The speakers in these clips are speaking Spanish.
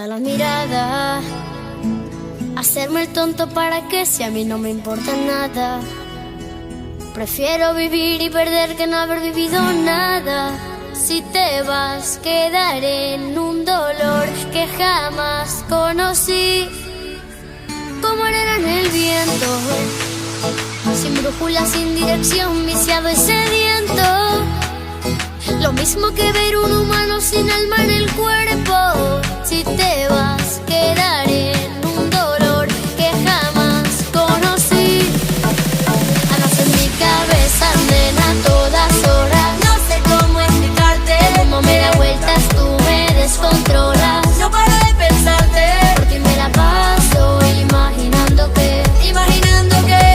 delata la mirada, hacerme el tonto para que si a mí no me importa nada. Prefiero vivir y perder que no haber vivido nada. Si te vas, quedaré en un dolor que jamás conocí. Como arena en el viento, sin brújula, sin dirección, viciado y sediento. Lo mismo que ver un humano sin alma en el cuerpo. Si te vas, quedaré en un dolor que jamás conocí. Andas en mi cabeza, nena, a todas horas. No sé cómo explicarte, cómo me da vueltas, tú me descontrolas. No paro de pensarte, por ti me la paso imaginando que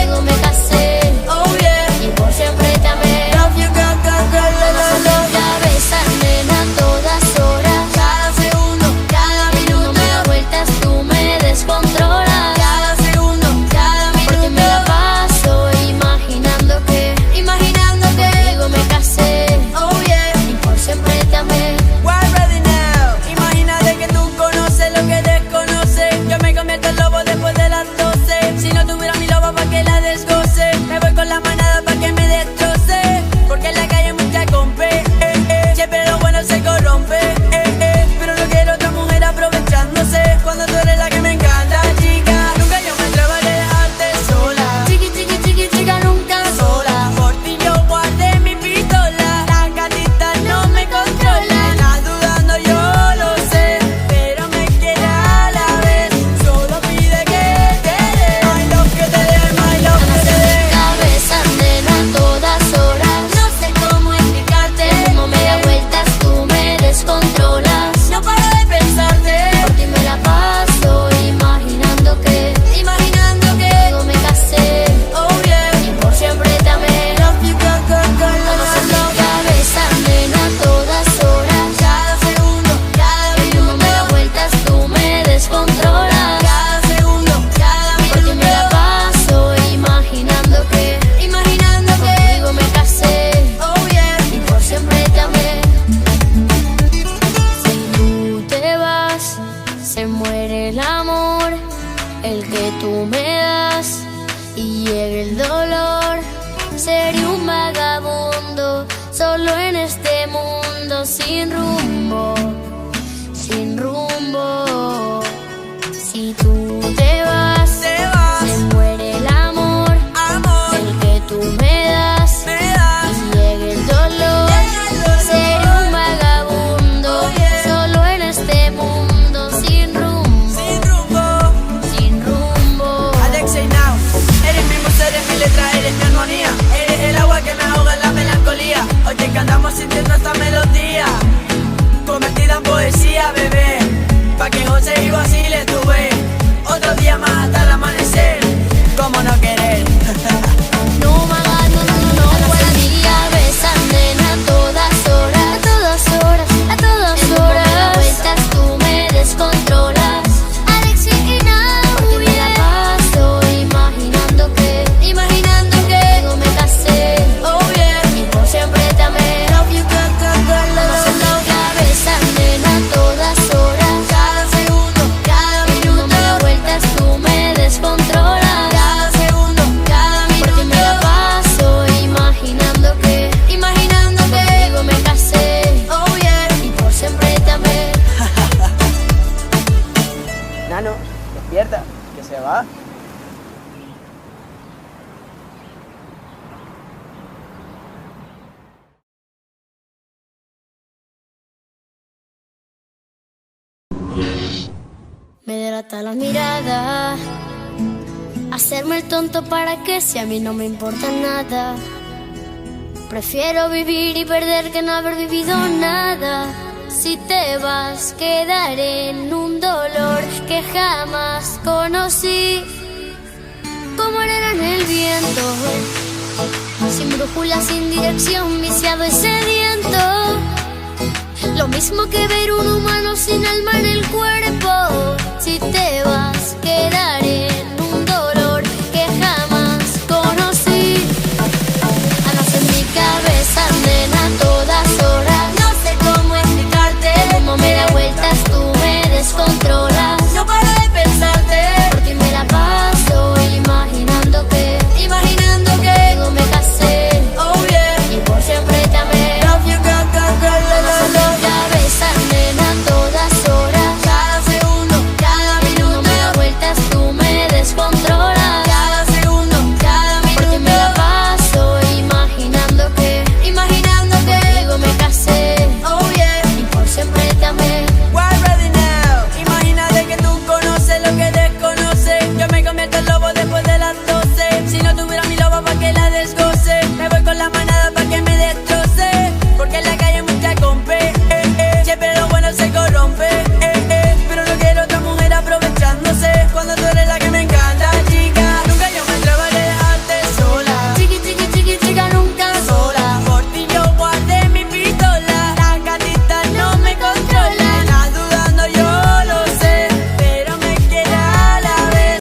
luego me casé. Oh yeah, y por siempre te amé. Love you, girl, girl, girl, love, love. Cabeza, nena, a todas horas. Cada segundo, cada minuto me da vueltas, tú me descontrolas. Cada segundo, cada minuto por ti me la paso imaginando que luego me casé. Oh yeah, y por siempre te amé. Why ready now? Imagínate que tú conoces lo que desconoces. Yo me convierto en lobo después de las 12. Si no tuviera mi lobo pa' que la desgoce, me voy con la manada pa' que me destroce. Porque en la calle hay mucha compe, siempre lo bueno se corrompe, pero no quiero otra mujer aprovechándose. Cuando tú eres la que me encanta, chica, nunca yo me atrevo a dejarte sola. Chiqui, chiqui, chiqui, chica, nunca sola. Por ti yo guardé mi pistola. La gatita no me controla. Estás dudando, yo lo sé, pero me quiere a la vez. Solo pide que te dé. My love que te dé, my love que te dé. Cabeza, nena, a todas horas. No sé cómo explicarte, cómo me da vueltas, tú me descontrolas. No paro de pensarte, Por ti me la paso imaginando que luego me casé. oh yeah. Y por siempre te amé. Love you, girl, girl, girl, Vamos en love, mi cabeza, nena, a todas horas. cada segundo, cada Y como me da minuto, vueltas, tú me descontrolas. cada segundo, cada Por ti me la minuto, paso imaginando que luego me casé. oh yeah. Y por siempre te amé. Si tú te vas, se muere el amor, el que tú me das, y llega el dolor. Seré un vagabundo, solo en este mundo, sin rumbo, sin rumbo. Si tú te vas, se muere el amor, Amor, el que tú me das, me das. y llega el dolor. Seré un vagabundo, solo en este mundo, sin rumbo, Sin rumbo. sin rumbo. Alexei Now, eres mi musa, eres mi letra, eres mi armonía. Eres el agua que me ahoga en la melancolía. Oye, que andamos sintiendo esta melodía, convertida en poesía, bebé. Pa' que José y Basile tuve otro día más hasta el amanecer. ¿Cómo no querer? No me hagas, no, no, no, no puedo. Mi cabeza, nena, a todas horas, a todas horas, a todas horas. Me da vueltas, tú me descontrolas. Alexi y Now, por ti me la paso imaginando que luego me casé. Oh yeah. Y por siempre te amé. Love you, girl, girl, girl, Vamos en love, mi cabeza, nena, a todas horas. cada segundo, cada Y como me da minuto, vueltas, tú me descontrolas. cada segundo, cada Por ti me la minuto, paso imaginando que luego me casé. oh yeah. Y por siempre te amé. Nano, despierta, que se va. Me delata la mirada, hacerme el tonto para que si a mí no me importa nada. Prefiero vivir y perder que no haber vivido nada. Si te vas, quedaré en un dolor que jamás conocí. Como arena en el viento, sin brújula, sin dirección, viciado y sediento. Lo mismo que ver un humano sin alma en el cuerpo. Si te vas, quedaré